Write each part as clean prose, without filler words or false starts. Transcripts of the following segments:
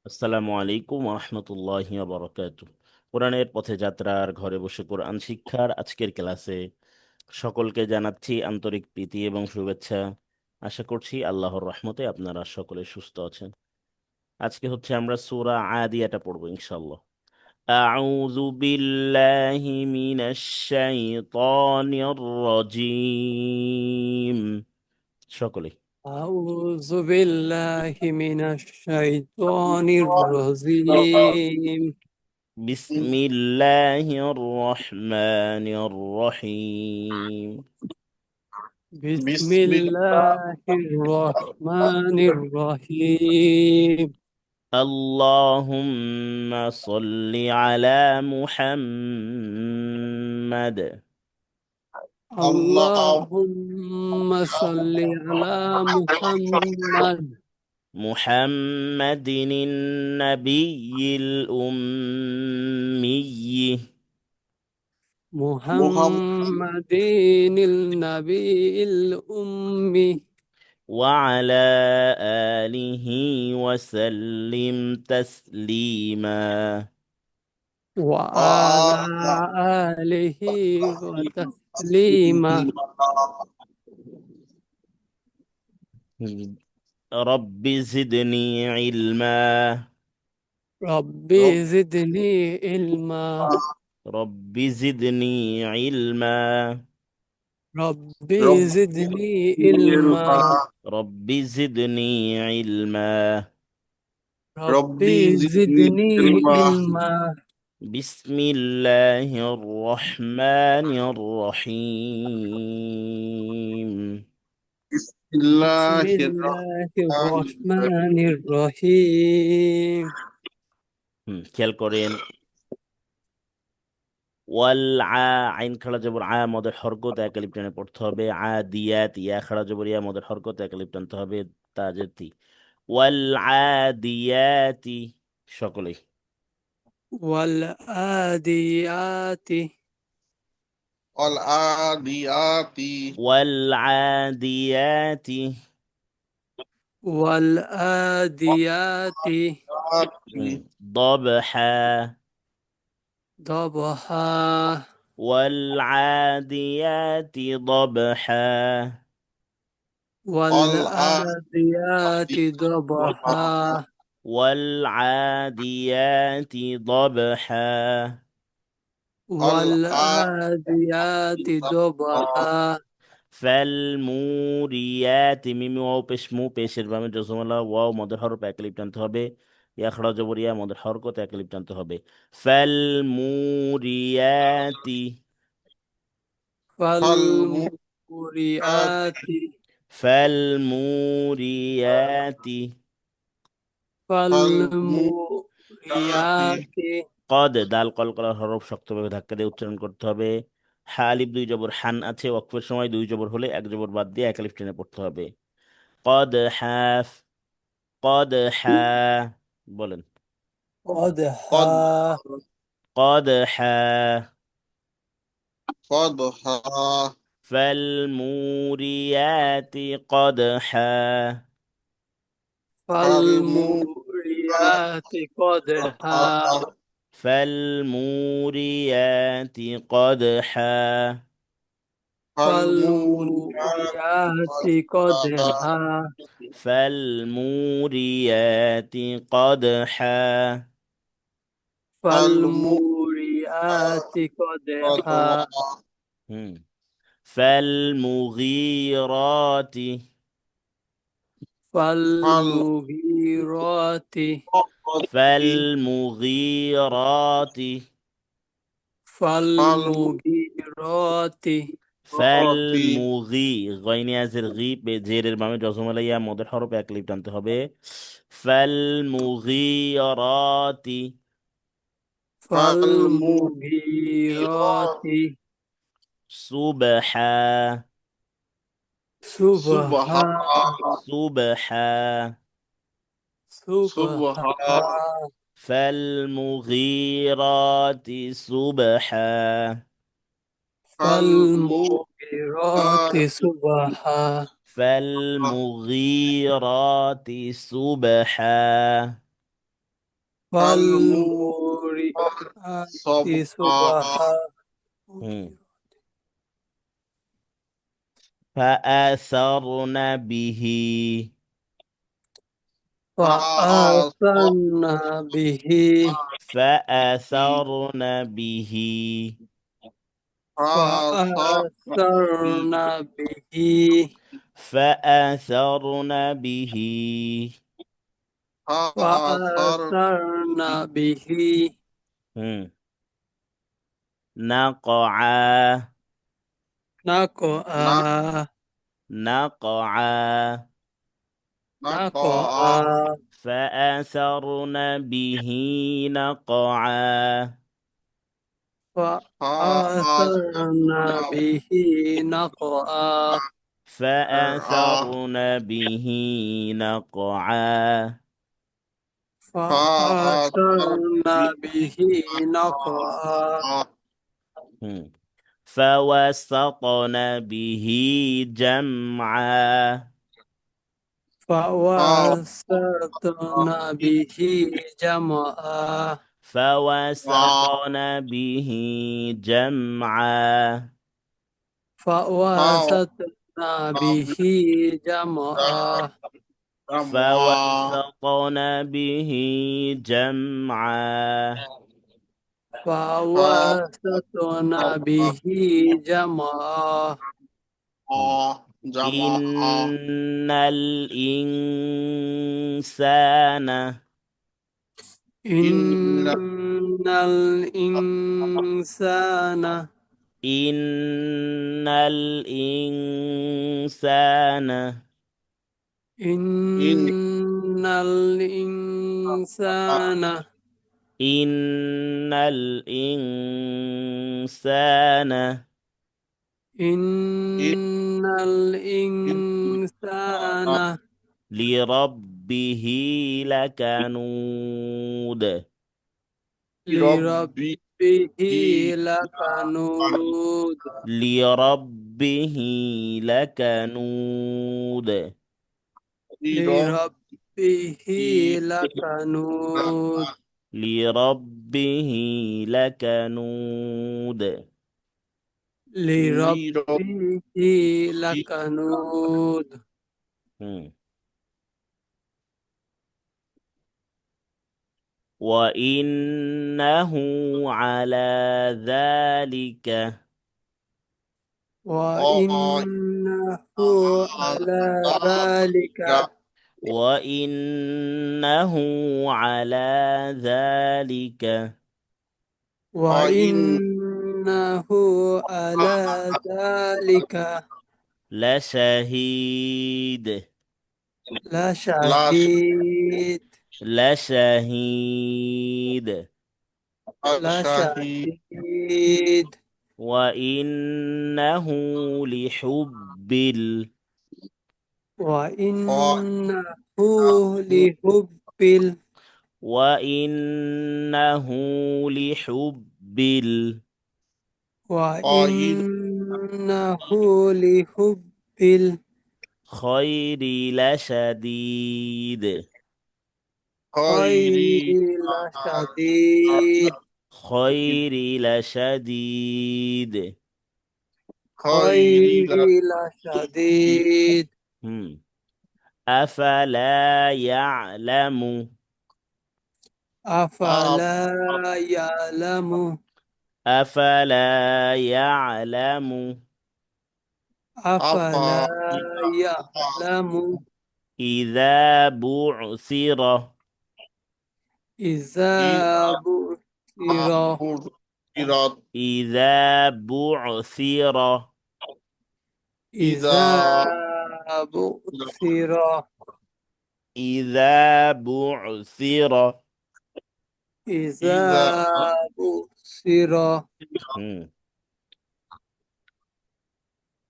আসসালামু আলাইকুম রহমতুল্লাহি বারাকাতুহু। কোরআনের পথে যাত্রার ঘরে বসে কোরআন শিক্ষার আজকের ক্লাসে সকলকে জানাচ্ছি আন্তরিক প্রীতি এবং শুভেচ্ছা। আশা করছি আল্লাহর রহমতে আপনারা সকলে সুস্থ আছেন। আজকে আমরা সূরা আদিয়াটা পড়বো ইনশাআল্লাহ। আউযু বিল্লাহি মিনাশ শাইতানির রাজীম। সকলে أعوذ بالله من الشيطان الرجيم. বিসমিল্লাহির রহমানির রহিম। بسم بسم الله الله الرحمن الرحيم. اللهم صل على محمد. الله اللهم صل على محمد. محمد النبي الأمي محمد محمد النبي الأمي وعلى آله وسلم تسليما. وعلى آله وتسليما. رب زدني علما. ربي زدني علما. رب زدني علما. ربي زدني علما. رب زدني علما. ربي زدني علما. بسم الله الرحمن الرحيم. بسم الله الله الرحمن الرحمن الرحيم. الرحيم. খেয়াল করেন, আইন খাড়া জবর মদের হরকত এক আলিফ টেনে পড়তে হবে। দিয়াত ইয়া খাড়া জবর ইয়া মদের হরকত এক আলিফ টানতে হবে। তাজের তি। ওয়াল আদিয়াতি। সকলেই والآديات. والعاديات ওয়াল আদিয়াতি। والآديات ضبحا ضبحا. والعاديات ضبحا. والآديات ضبحا. والعاديات ضبحا. والآديات ضبحا. فالموريات মিমি ওয়াও পেশ মু পেশের বামে জজমালা ওয়াও মদের হরফ এক লিপ টানতে হবে। ইয়াখরা জবরিয়া মদের হরকত এক লিপ টানতে হবে। ফালমুরিয়াতি। فالموريات. ফালমুরিয়াতি। فالموريات. দাল কলকলার হরফ শক্তভাবে ধাক্কা দিয়ে উচ্চারণ করতে হবে। হা আলিফ দুই জবর হান আছে, ওয়াকফের সময় দুই জবর হলে এক জবর বাদ দিয়ে এক আলিফ টেনে পড়তে হবে। কদ হাফ। কদ হা। বলেন। قدحا. قد কদ হা। قدحا فالموريات قدحا. فالموريات قدحا. فالموريات فالموريات قدحا. فالموريات قدحا. فالموريات قدحا. فالموريات قدحا. هم. فالمغيرات. فالمغيرات. فالمغيرات. فالمغيرات. ফালমুগি গয়নিয়াজের গি জেরের বামে জজমালাইয়া মদের হরফ এক লিপ টানতে হবে। ফালমুগিরাতি। فالمغيرات সুবহা। صبحا. সুবহা। صبحا. سبحان فالمغيرات সুবহা. فالمغيرات المغيرات صبحا. فالمغيرات সুবহা. فالموريات صبحا. صبحا فأثرن به فأثرن به فأثرن به فأثرن به فأثرن به فأثرن به مم. نقعا نقعا نقعا نقعا فأثرن به نقعا فأثرن به نقعا فأثرن به نقعا فأثرن به نقعا مم. فوسطن به جمعا فوسطن به جمعا فوسطن به جمعا فوسطن به جمعا فوسطن به جمعا فوسطن به جمعا إن الإنسان إن الإنسان إن الإنسان إن الإنسان إن الإنسان إن الإنسان لربه لكنود لربه لكنود لربه لكنود لربه لكنود لربه لكنود لربه لكنود مم. وإنه على ذلك وإنه على ذلك وإنه على ذلك وإنه على ذلك لشهيد لشهيد لشهيد لشهيد وإنه لحب وإنه لحب وإنه لحب وإنه لحب الخير لشديد الخير لشديد خير لشديد خير لشديد هم. أفلا يعلم أفلا يعلم أفلا يعلم أفلا يعلم إذا بعثر إذا بعثر إذا بعثر إذا بعثر إذا بعثر إذا بعثر هم.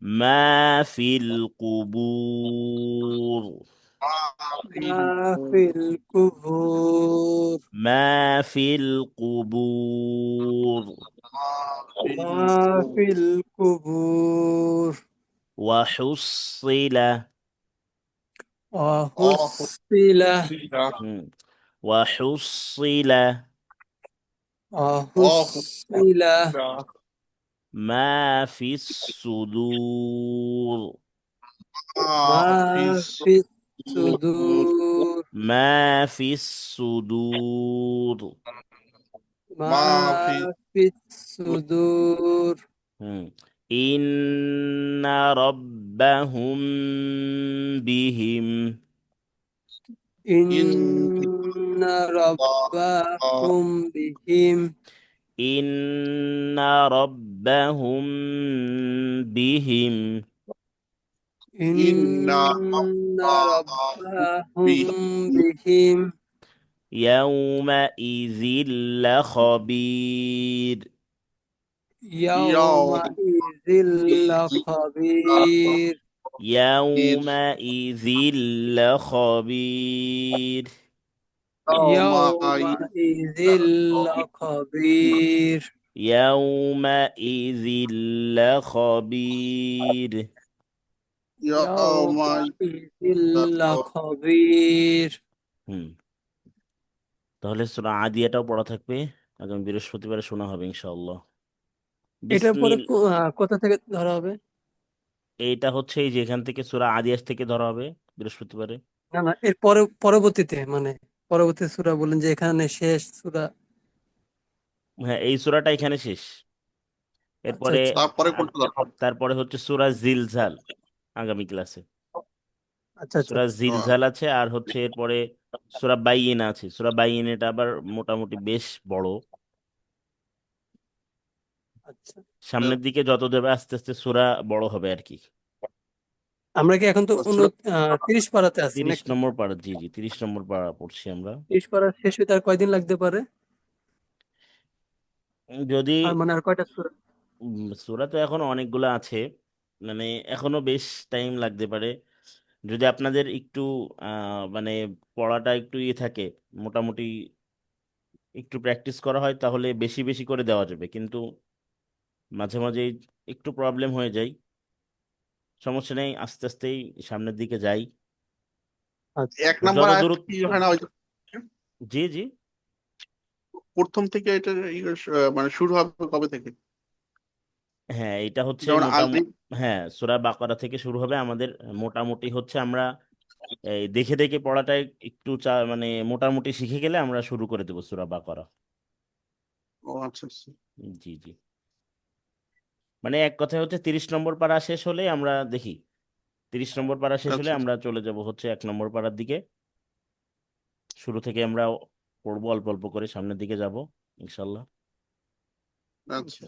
ما في القبور ما في القبور ما في القبور ما في القبور وحصل وحصل هم. وحصل أحصل ما في الصدور ما في في الصدور الصدور ما في الصدور ما ما في في الصدور مم. إن ربهم بهم إن إن الله ربهم بهم إن ربهم بهم إن إن الله ربهم به بهم يومئذ لخبير يوم يومئذ لخبير يومئذ لخبير يوم يومئذ لخبير يومئذ لخبير يوم يومئذ لخبير হুম তাহলে সূরা আদিয়াটাও পড়া থাকবে আগামী বৃহস্পতিবারে শোনা হবে ইনশাআল্লাহ এটার পরে বিসমিল কোথা থেকে ধরা হবে? এইটা হচ্ছে এই যে এখান থেকে সূরা আদিয়াস থেকে ধরা হবে বৃহস্পতিবারে। না না, এর পরে পরবর্তীতে মানে পরবর্তী সূরা বলেন যে এখানে শেষ সূরা। হ্যাঁ এই সূরাটা এখানে শেষ। আচ্ছা এরপরে আচ্ছা তারপরে আ- কোনটা দরকার? তারপরে হচ্ছে সূরা জিলজাল আগামী ক্লাসে। আচ্ছা আচ্ছা সূরা আচ্ছা জিলজাল আছে আর হচ্ছে এরপরে সূরা বাইয়িনা আছে। সূরা বাইয়িনা এটা আবার মোটামুটি বেশ বড়। আচ্ছা। সামনের দিকে যত যাবে আস্তে আস্তে সূরা বড় হবে আর কি। আমরা কি এখন তো সূরা 30 পারাতে আছি 30 নাকি? নম্বর পারা, জি জি 30 নম্বর পারা পড়ছি আমরা। 30 পারা শেষ হইতে আর কয়দিন লাগতে পারে? যদি আর মানে আর কয়টা সূরা? সূরা তো এখন অনেকগুলো আছে, মানে এখনো বেশ টাইম লাগতে পারে। যদি আপনাদের একটু মানে পড়াটা একটু ইয়ে থাকে, মোটামুটি একটু প্র্যাকটিস করা হয় তাহলে বেশি বেশি করে দেওয়া যাবে, কিন্তু মাঝে মাঝে একটু প্রবলেম হয়ে যায়। সমস্যা নেই, আস্তে আস্তেই সামনের দিকে যাই। আচ্ছা এক তো নম্বর যত আয়াত দূর, কি হয় না, ওই যে জি জি, প্রথম থেকে এটা মানে শুরু হবে কবে থেকে? হ্যাঁ এটা হচ্ছে যেমন মোটামুটি, আলিফ। হ্যাঁ সূরা বাকারা থেকে শুরু হবে আমাদের। মোটামুটি হচ্ছে আমরা এই দেখে দেখে পড়াটা একটু মানে মোটামুটি শিখে গেলে আমরা শুরু করে দেবো সূরা বাকারা। ও আচ্ছা আচ্ছা জি জি, মানে এক কথায় হচ্ছে 30 নম্বর পারা শেষ হলে আমরা দেখি, 30 নম্বর পারা শেষ হলে আচ্ছা আমরা চলে যাব হচ্ছে 1 নম্বর পারার দিকে। শুরু থেকে আমরা পড়বো অল্প অল্প করে, সামনের দিকে যাব ইনশাল্লাহ। আচ্ছা।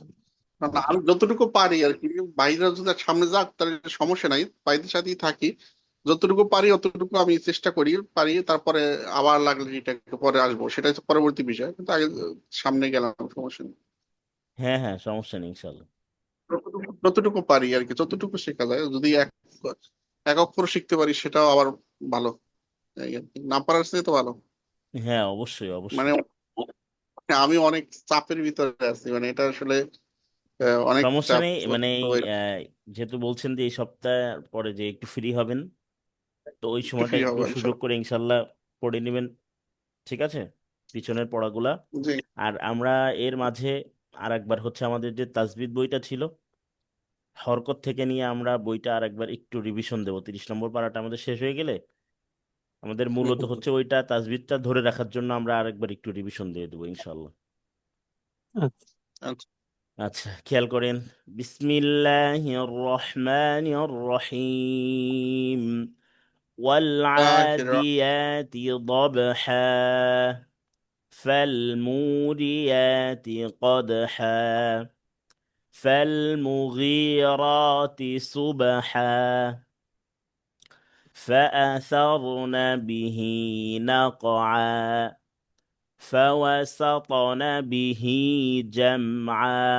না, না, জি আমি যতটুকু পারি আর কি, বাইরে যদি সামনে যাক তাহলে সমস্যা নাই, বাইরের সাথেই থাকি। যতটুকু পারি অতটুকু আমি চেষ্টা করি, পারি তারপরে আবার লাগলে এটা একটু পরে আসবো, সেটা হচ্ছে পরবর্তী বিষয়, কিন্তু আগে সামনে গেলাম সমস্যা নেই। হ্যাঁ হ্যাঁ সমস্যা নেই ইনশাল্লাহ। যতটুকু পারি আর কি, যতটুকু শেখা যায়, যদি এক অক্ষর শিখতে পারি সেটাও আবার ভালো। এই আর কি। না পারার চেয়ে তো ভালো। হ্যাঁ অবশ্যই মানে অবশ্যই। আমি অনেক চাপের ভিতরে আছি, মানে এটা আসলে অনেক সমস্যা চাপ। নেই, মানে তো আহ, যেহেতু বলছেন যে এই সপ্তাহ পরে যে একটু ফ্রি হবেন, তো ওই একটু সময়টা ফ্রি একটু হবো সুযোগ ইনশাল্লাহ। করে ইনশাল্লাহ পড়ে নেবেন, ঠিক আছে, পিছনের পড়াগুলা। জি। আর আমরা এর মাঝে আর একবার হচ্ছে আমাদের যে তাজবিদ বইটা ছিল, হরকত থেকে নিয়ে আমরা বইটা আর একবার একটু রিভিশন দেবো। 30 নম্বর পারাটা আমাদের শেষ হয়ে গেলে আমাদের মূলত হচ্ছে ওইটা তাজবিদটা ধরে রাখার জন্য আমরা আরেকবার একটু রিভিশন দিয়ে দেবো ইনশাল্লাহ। আচ্ছা আচ্ছা। আচ্ছা খেয়াল করেন, বিসমিল্লাহির রহমানির রহিম তাহিরা। والعاديات ضبحا فالموريات قدحا فالمغيرات صبحا فأثرن به نقعا فوسطن به جمعا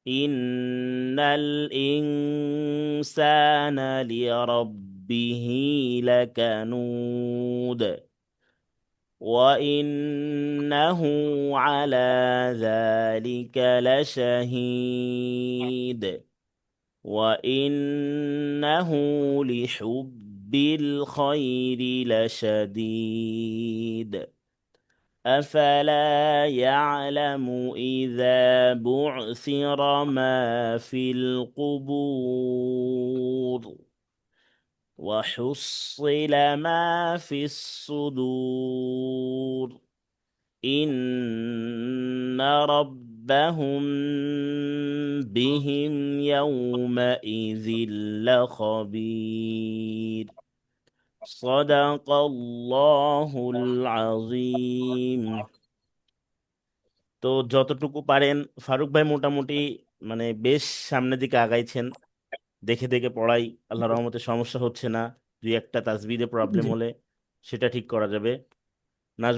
إن الإنسان لربه لكنود وإنه على ذلك لشهيد وإنه لحب الخير لشديد أفلا يعلم إذا بعثر ما في القبور وحصل ما في الصدور إن ربهم بهم يومئذ لخبير صدق الله العظيم। তো যতটুকু পারেন ফারুক ভাই মোটামুটি মানে বেশ সামনের দিকে আগাইছেন। দেখে দেখে পড়াই, আল্লাহ রহমতে সমস্যা হচ্ছে না। দুই একটা তাসবিদে প্রবলেম জি। হলে সেটা ঠিক করা যাবে। নাজমুল